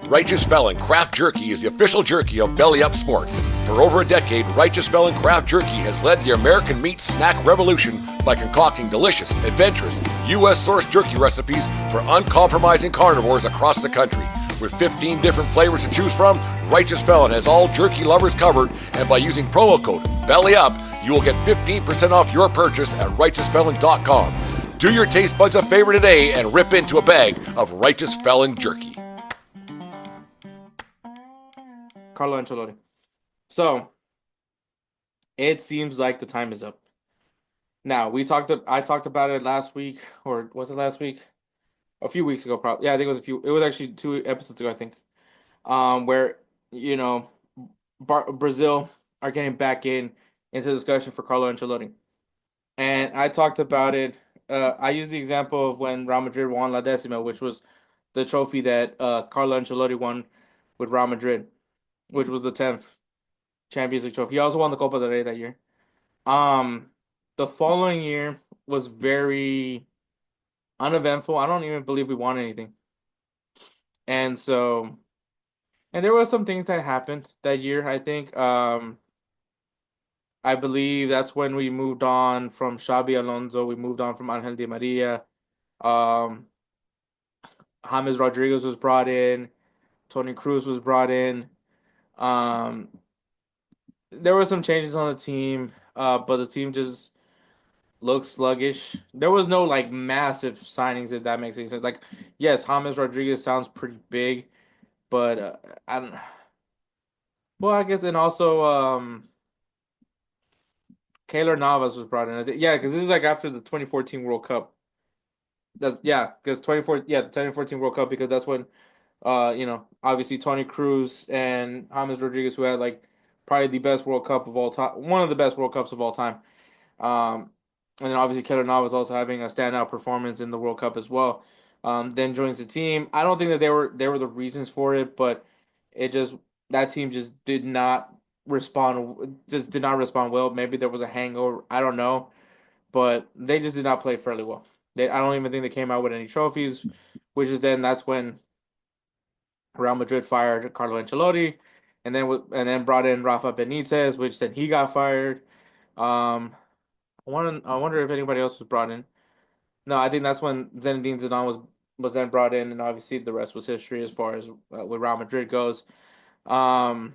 Righteous Felon Craft Jerky is the official jerky of Belly Up Sports. For over a decade, Righteous Felon Craft Jerky has led the American meat snack revolution by concocting delicious, adventurous, U.S.-sourced jerky recipes for uncompromising carnivores across the country. With 15 different flavors to choose from, Righteous Felon has all jerky lovers covered, and by using promo code BELLYUP, you will get 15% off your purchase at righteousfelon.com. Do your taste buds a favor today and rip into a bag of Righteous Felon jerky. Carlo Ancelotti. So, it seems like the time is up. Now, I talked about it last week, or was it last week? A few weeks ago, probably. Yeah, I think it was actually 2 episodes ago, I think. Where, Brazil are getting back into the discussion for Carlo Ancelotti. And I talked about it. I used the example of when Real Madrid won La Decima, which was the trophy that Carlo Ancelotti won with Real Madrid, which was the 10th Champions League trophy. He also won the Copa del Rey that year. The following year was very uneventful. I don't even believe we won anything. And there were some things that happened that year, I think. I believe that's when we moved on from Xabi Alonso. We moved on from Angel Di Maria. James Rodriguez was brought in. Tony Cruz was brought in. There were some changes on the team, but the team just looked sluggish. There was no like massive signings, if that makes any sense. Like, yes, James Rodriguez sounds pretty big, but I don't. Well, I guess, and also Keylor Navas was brought in. Yeah, because this is like after the 2014 World Cup. Because the 2014 World Cup, because that's when, obviously Tony Cruz and James Rodriguez, who had like probably the best World Cup of all time, one of the best World Cups of all time. And then obviously Keylor Navas also having a standout performance in the World Cup as well. Then joins the team. I don't think that they were the reasons for it, but it just that team just did not respond well. Maybe there was a hangover. I don't know, but they just did not play fairly well. I don't even think they came out with any trophies, that's when Real Madrid fired Carlo Ancelotti, and then brought in Rafa Benitez, which then he got fired. Um, I wonder if anybody else was brought in. No, I think that's when Zinedine Zidane was then brought in, and obviously the rest was history as far as where Real Madrid goes. Um,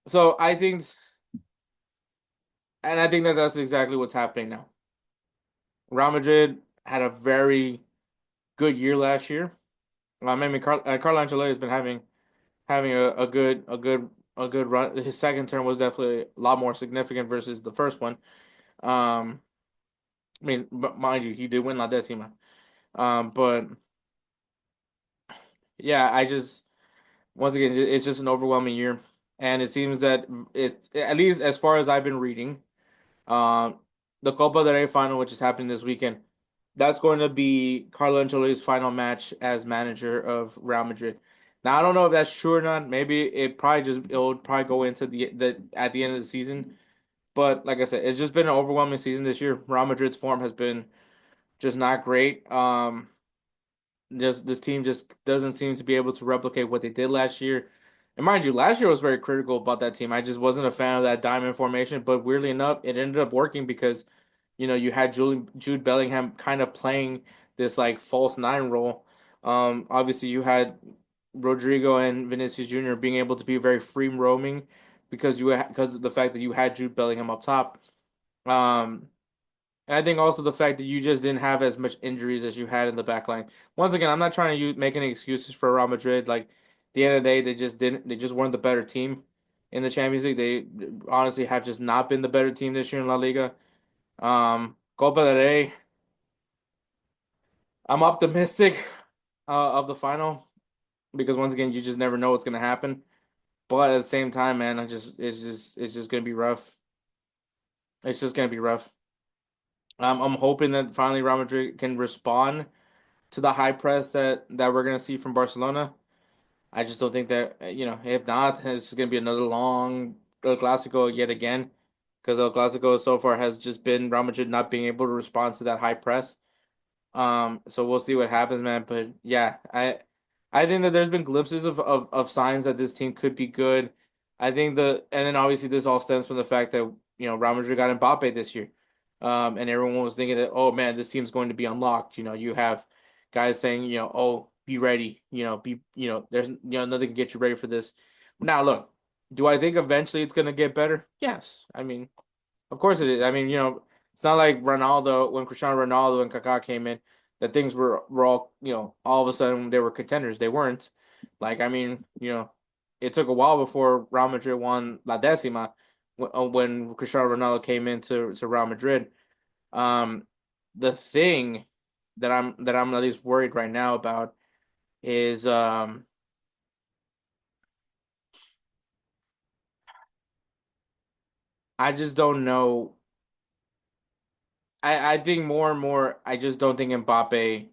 so I think that that's exactly what's happening now. Real Madrid had a very good year last year. Carlo Ancelotti has been having a good run. His second term was definitely a lot more significant versus the first one. But mind you, he did win La Decima. But yeah, once again, it's just an overwhelming year, and it seems that it's, at least as far as I've been reading, um, the Copa del Rey final, which is happening this weekend, that's going to be Carlo Ancelotti's final match as manager of Real Madrid. Now I don't know if that's true or not. Maybe it'll probably go into the at the end of the season. But like I said, it's just been an overwhelming season this year. Real Madrid's form has been just not great. Just this team just doesn't seem to be able to replicate what they did last year. And mind you, last year I was very critical about that team. I just wasn't a fan of that diamond formation. But weirdly enough, it ended up working because, you had Jude Bellingham kind of playing this like false nine role. Obviously you had Rodrygo and Vinicius Jr. being able to be very free roaming because of the fact that you had Jude Bellingham up top. Um, and I think also the fact that you just didn't have as much injuries as you had in the back line. Once again, I'm not trying to make any excuses for Real Madrid. Like, at the end of the day, they just weren't the better team in the Champions League. They honestly have just not been the better team this year in La Liga. Copa del Rey, I'm optimistic of the final because once again, you just never know what's gonna happen. But at the same time, man, it's just gonna be rough. It's just gonna be rough. I'm hoping that finally Real Madrid can respond to the high press that we're gonna see from Barcelona. I just don't think that if not, it's gonna be another long El Clasico yet again, because El Clasico so far has just been Real Madrid not being able to respond to that high press. So we'll see what happens, man. But yeah, I I think that there's been glimpses of signs that this team could be good. I think and then obviously this all stems from the fact that Real Madrid got Mbappe this year, and everyone was thinking that, oh man, this team's going to be unlocked. You have guys saying oh, be ready, there's nothing can get you ready for this. Now look, do I think eventually it's going to get better? Yes, I mean of course it is. I mean it's not like Ronaldo when Cristiano Ronaldo and Kaká came in that things were all all of a sudden they were contenders. They weren't. Like I mean it took a while before Real Madrid won La Decima when Cristiano Ronaldo came into Real Madrid. Um, the thing that I'm at least worried right now about is I just don't know. I think more and more I just don't think Mbappe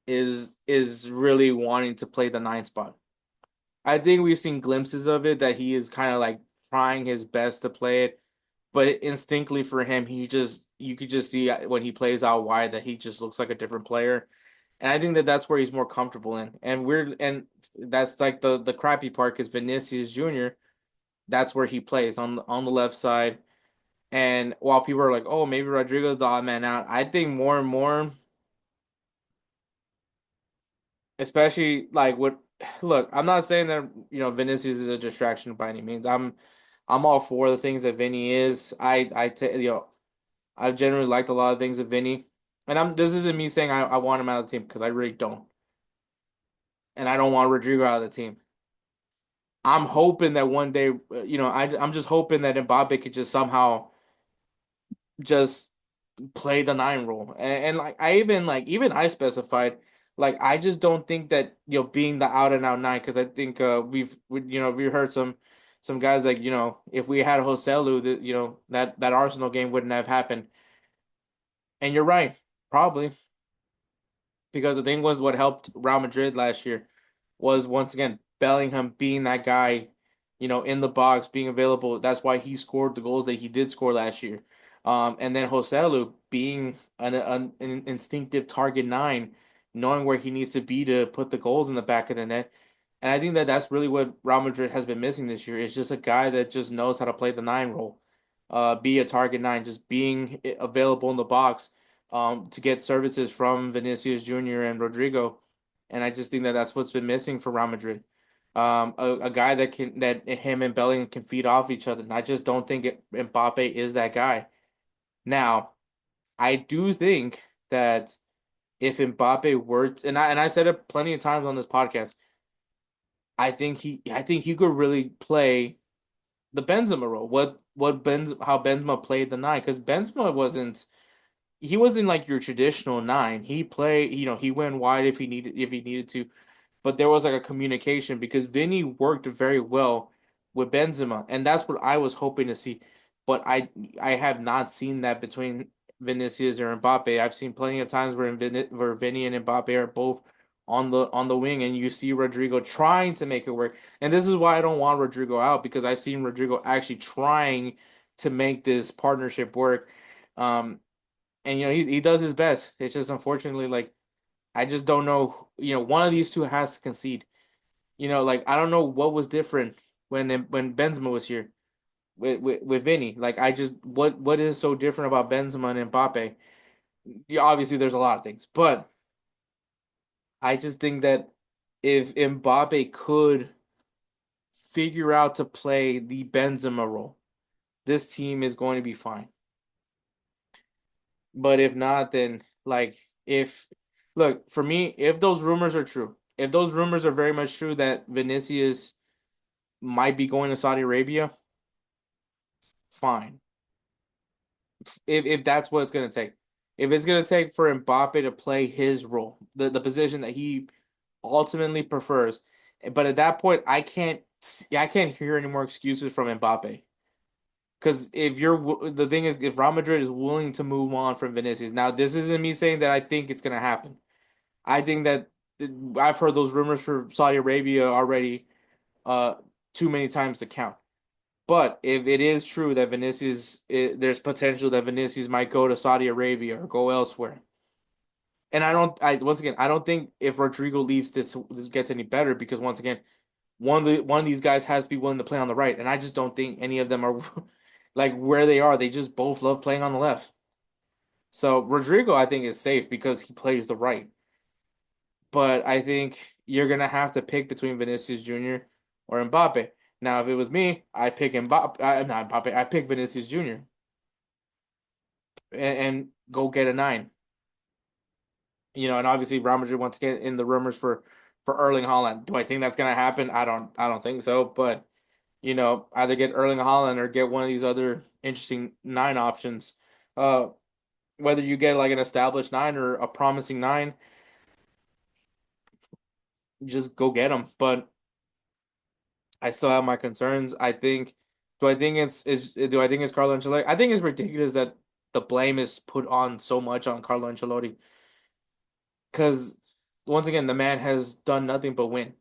is really wanting to play the nine spot. I think we've seen glimpses of it that he is kind of like trying his best to play it, but instinctively for him, you could just see when he plays out wide that he just looks like a different player, and I think that that's where he's more comfortable in. And that's like the crappy part because Vinicius Jr. That's where he plays on the left side, and while people are like, oh, maybe Rodrygo's the odd man out, I think more and more, especially like what. Look, I'm not saying that Vinicius is a distraction by any means. I'm all for the things that Vinny is. I've generally liked a lot of things of Vinny, and this isn't me saying I want him out of the team because I really don't, and I don't want Rodrigo out of the team. I'm hoping that one day, I'm just hoping that Mbappe could just somehow just play the nine role, and like even I specified. Like I just don't think that being the out and out nine because I think we heard some guys like if we had Joselu that that Arsenal game wouldn't have happened. And you're right, probably because the thing was what helped Real Madrid last year was once again Bellingham being that guy, in the box, being available. That's why he scored the goals that he did score last year. And then Joselu being an instinctive target nine, knowing where he needs to be to put the goals in the back of the net. And I think that that's really what Real Madrid has been missing this year. It's just a guy that just knows how to play the nine role, be a target nine, just being available in the box to get services from Vinicius Jr. and Rodrygo. And I just think that that's what's been missing for Real Madrid. A guy that him and Bellingham can feed off each other. And I just don't think Mbappe is that guy. Now, I do think that if Mbappe were to, and I said it plenty of times on this podcast, I think he could really play the Benzema role. How Benzema played the nine because Benzema wasn't like your traditional nine. He played, he went wide if he needed to, but there was like a communication because Vinny worked very well with Benzema, and that's what I was hoping to see. But I have not seen that between Vinicius or Mbappe. I've seen plenty of times where Vinny and Mbappe are both on the wing, and you see Rodrygo trying to make it work. And this is why I don't want Rodrygo out because I've seen Rodrygo actually trying to make this partnership work. Um, and he does his best. It's just unfortunately like I just don't know. One of these two has to concede. Like I don't know what was different when Benzema was here with Vinny. Like I just what is so different about Benzema and Mbappe? Yeah, obviously there's a lot of things, but I just think that if Mbappe could figure out to play the Benzema role, this team is going to be fine. But if not, then like if look for me, if those rumors are true, if those rumors are very much true that Vinicius might be going to Saudi Arabia, fine. If that's what it's gonna take. If it's gonna take for Mbappe to play his role, the position that he ultimately prefers, but at that point, I can't hear any more excuses from Mbappe. Because the thing is, if Real Madrid is willing to move on from Vinicius, now this isn't me saying that I think it's gonna happen. I think that I've heard those rumors for Saudi Arabia already, uh, too many times to count. But if it is true that there's potential that Vinicius might go to Saudi Arabia or go elsewhere. And once again, I don't think if Rodrygo leaves, this gets any better because once again, one of these guys has to be willing to play on the right, and I just don't think any of them are like where they are. They just both love playing on the left. So Rodrygo, I think, is safe because he plays the right. But I think you're gonna have to pick between Vinicius Jr. or Mbappe. Now, if it was me, I pick Mbappe. Not Mbappe. I pick Vinicius Jr. And go get a nine. And obviously Real Madrid wants to get in the rumors for Erling Haaland. Do I think that's gonna happen? I don't think so. But either get Erling Haaland or get one of these other interesting nine options. Uh, whether you get like an established nine or a promising nine, just go get them. But I still have my concerns. Do I think do I think it's Carlo Ancelotti? I think it's ridiculous that the blame is put on so much on Carlo Ancelotti because once again the man has done nothing but win.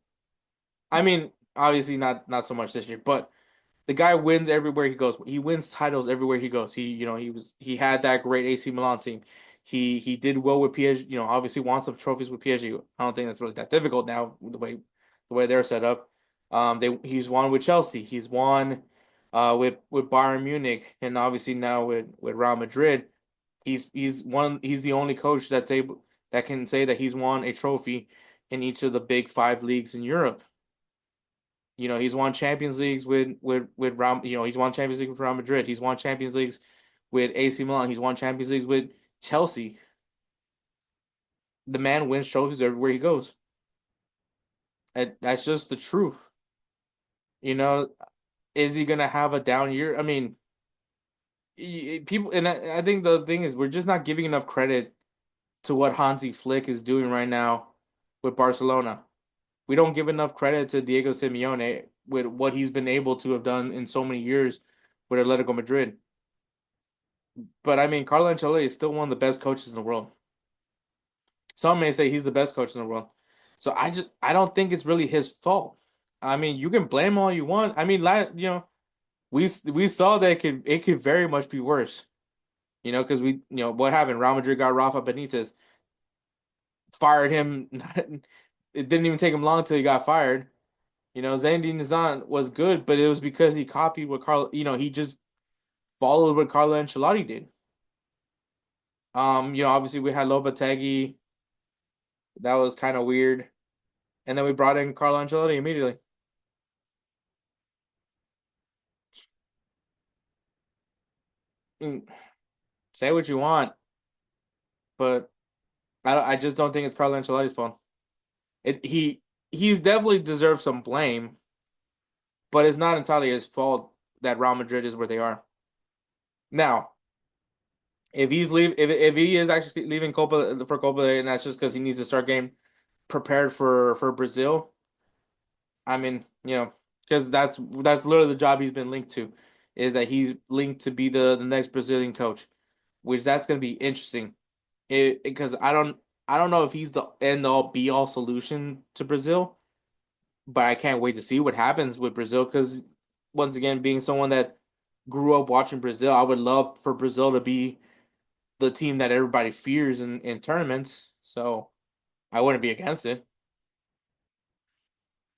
I mean, obviously not so much this year, but the guy wins everywhere he goes. He wins titles everywhere he goes. He had that great AC Milan team. He did well with PSG. Obviously won some trophies with PSG. I don't think that's really that difficult now the way they're set up. He's won with Chelsea. He's won with Bayern Munich, and obviously now with Real Madrid. He's the only coach that can say that he's won a trophy in each of the big five leagues in Europe. He's won Champions Leagues with Real, he's won Champions League with Real Madrid. He's won Champions Leagues with AC Milan. He's won Champions Leagues with Chelsea. The man wins trophies everywhere he goes. And that's just the truth. You know, is he gonna have a down year? I mean, people, and I think the thing is we're just not giving enough credit to what Hansi Flick is doing right now with Barcelona. We don't give enough credit to Diego Simeone with what he's been able to have done in so many years with Atletico Madrid. But I mean, Carlo Ancelotti is still one of the best coaches in the world. Some may say he's the best coach in the world. So I don't think it's really his fault. I mean, you can blame all you want. I mean, we saw that it could very much be worse. Because what happened? Real Madrid got Rafa Benitez, fired him. It didn't even take him long till he got fired. Zinedine Zidane was good, but it was because he copied what Carlo. He just followed what Carlo Ancelotti did. Obviously we had Lopetegui. That was kind of weird. And then we brought in Carlo Ancelotti immediately. I mean, say what you want, but I just don't think it's Carlo Ancelotti's fault. He's definitely deserved some blame, but it's not entirely his fault that Real Madrid is where they are. Now, if he is actually leaving Copa for Copa, and that's just because he needs to start getting prepared for Brazil. I mean, because that's literally the job he's been linked to, is that he's linked to be the next Brazilian coach, which that's going to be interesting. Because I don't know if he's the end all be all solution to Brazil, but I can't wait to see what happens with Brazil. Because once again, being someone that grew up watching Brazil, I would love for Brazil to be the team that everybody fears in tournaments. So I wouldn't be against it.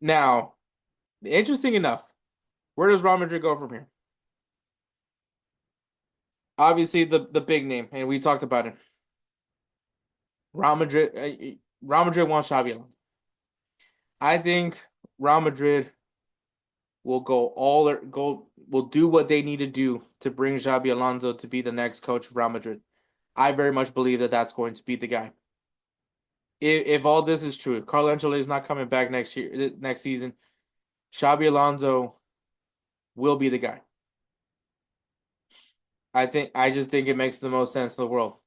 Now, interesting enough, where does Real Madrid go from here? Obviously, the big name, and we talked about it. Real Madrid, Real Madrid wants Xabi Alonso. I think Real Madrid will do what they need to do to bring Xabi Alonso to be the next coach of Real Madrid. I very much believe that that's going to be the guy. If all this is true, if Carlo Ancelotti is not coming back next season, Xabi Alonso will be the guy. I just think it makes the most sense in the world.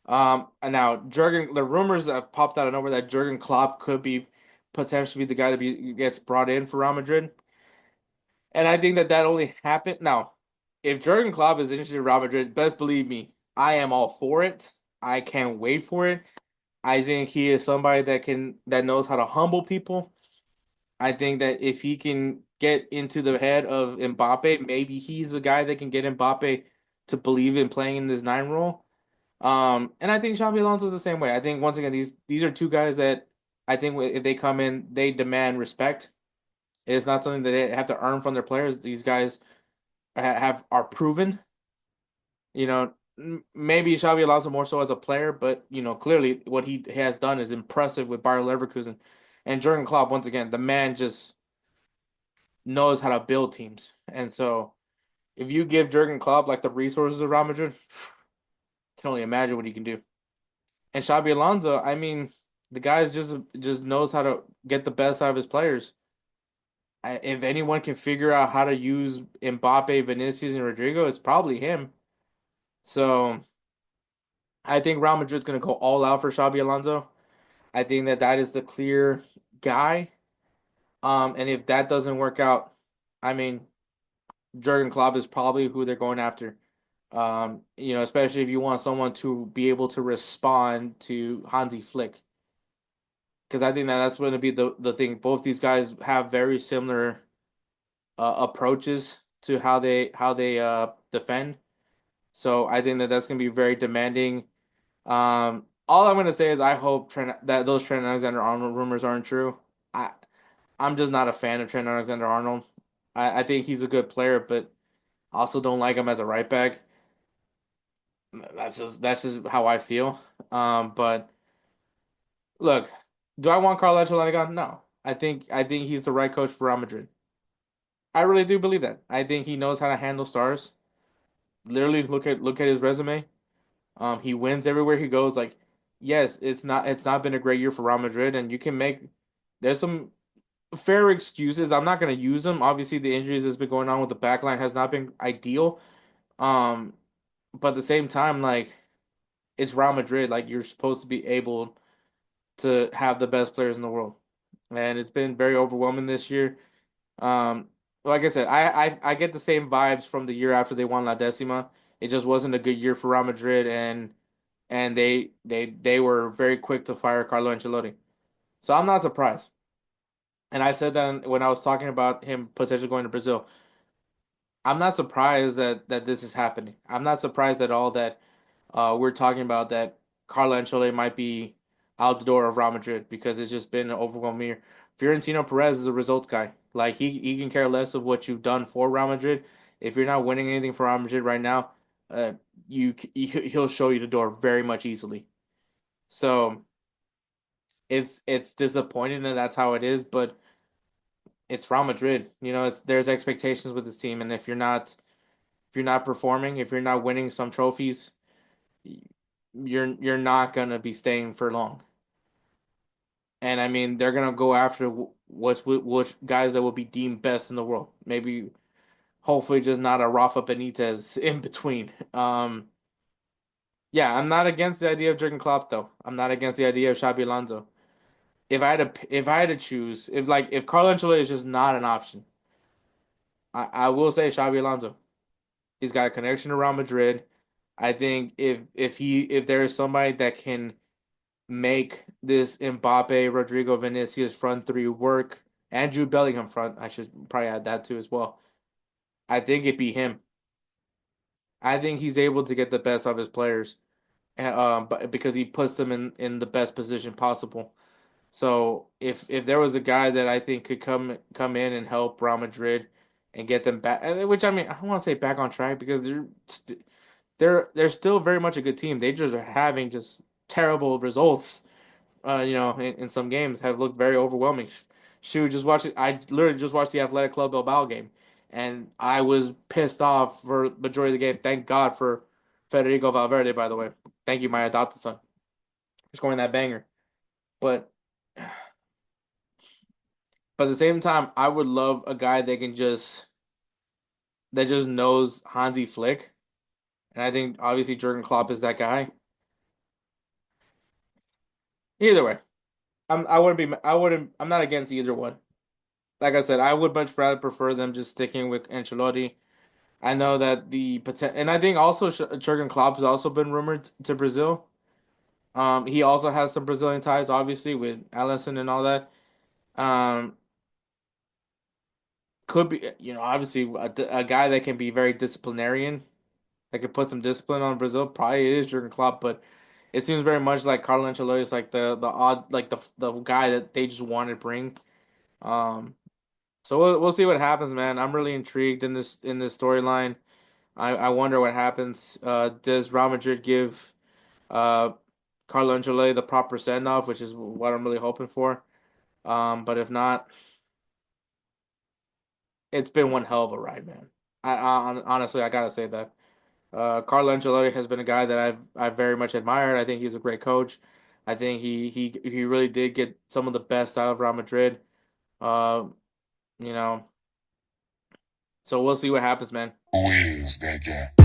And now Jurgen, the rumors have popped out of nowhere that Jurgen Klopp could be potentially the guy that gets brought in for Real Madrid, and I think that only happened now. If Jurgen Klopp is interested in Real Madrid, best believe me, I am all for it. I can't wait for it. I think he is somebody that knows how to humble people. I think that if he can get into the head of Mbappe, maybe he's the guy that can get Mbappe to believe in playing in this nine role. And I think Xabi Alonso's the same way. I think once again these are two guys that I think if they come in, they demand respect. It is not something that they have to earn from their players. These guys have are proven. You know, maybe Xabi Alonso more so as a player, but clearly what he has done is impressive with Bayer Leverkusen. And Jurgen Klopp, once again, the man just knows how to build teams. And so if you give Jurgen Klopp like the resources of Real Madrid, can only imagine what he can do. And Xabi Alonso, I mean, the guy's just knows how to get the best out of his players. If anyone can figure out how to use Mbappe, Vinicius, and Rodrygo, it's probably him. So I think Real Madrid's going to go all out for Xabi Alonso. I think that that is the clear guy. And if that doesn't work out, I mean, Jurgen Klopp is probably who they're going after. Especially if you want someone to be able to respond to Hansi Flick, because I think that that's going to be the thing. Both these guys have very similar approaches to how they defend. So I think that that's going to be very demanding. All I'm going to say is I hope that those Trent Alexander-Arnold rumors aren't true. I I'm just not a fan of Trent Alexander-Arnold. I think he's a good player, but I also don't like him as a right back. That's just how I feel. But look, do I want Carlo Ancelotti gone? No. I think he's the right coach for Real Madrid. I really do believe that. I think he knows how to handle stars. Literally, look at his resume. He wins everywhere he goes. Like, yes, it's not been a great year for Real Madrid, and you can make there's some fair excuses. I'm not gonna use them. Obviously, the injuries that's been going on with the backline has not been ideal. Um, but at the same time, like it's Real Madrid. Like you're supposed to be able to have the best players in the world, and it's been very overwhelming this year. Um, like I said, I get the same vibes from the year after they won La Decima. It just wasn't a good year for Real Madrid, and they were very quick to fire Carlo Ancelotti. So I'm not surprised. And I said that when I was talking about him potentially going to Brazil. I'm not surprised that this is happening. I'm not surprised at all that we're talking about that Carlo Ancelotti might be out the door of Real Madrid because it's just been an overwhelming year. Florentino Perez is a results guy. Like he can care less of what you've done for Real Madrid. If you're not winning anything for Real Madrid right now, uh, he'll show you the door very much easily. So it's disappointing that that's how it is, but it's Real Madrid. There's expectations with this team, and if you're not performing, if you're not winning some trophies, you're not gonna be staying for long. And I mean, they're gonna go after which guys that will be deemed best in the world. Maybe, hopefully, just not a Rafa Benitez in between. Yeah, I'm not against the idea of Jurgen Klopp though. I'm not against the idea of Xabi Alonso. If I had to choose, if Carlo Ancelotti is just not an option, I will say Xabi Alonso. He's got a connection around Madrid. I think if there is somebody that can make this Mbappe, Rodrygo, Vinicius front three work, and Jude Bellingham front, I should probably add that too as well. I think it'd be him. I think he's able to get the best of his players, but because he puts them in the best position possible. So if there was a guy that I think could come in and help Real Madrid and get them back, which I mean I don't want to say back on track because they're still very much a good team. They just are having just terrible results. In some games have looked very overwhelming. Shoot, just watch it. I literally just watched the Athletic Club Bilbao game, and I was pissed off for majority of the game. Thank God for Federico Valverde, by the way. Thank you, my adopted son, for scoring that banger. But But at the same time, I would love a guy that just knows Hansi Flick, and I think obviously Jurgen Klopp is that guy. Either way, I'm not against either one. Like I said, I would much rather prefer them just sticking with Ancelotti. I know that the potential, and I think also Jurgen Klopp has also been rumored to Brazil. He also has some Brazilian ties, obviously with Allison and all that. Um, could be, obviously a guy that can be very disciplinarian. that could put some discipline on Brazil, probably it is Jurgen Klopp. But it seems very much like Carlo Ancelotti is like the odd like the guy that they just want to bring. Um, so we'll see what happens, man. I'm really intrigued in this storyline. I wonder what happens. Does Real Madrid give uh Carlo Ancelotti the proper send off, which is what I'm really hoping for. But if not, it's been one hell of a ride, man. Honestly, I gotta say that. Carlo Ancelotti has been a guy that I've very much admired. I think he's a great coach. I think he really did get some of the best out of Real Madrid. Uh, you know, so we'll see what happens, man. Who is that guy?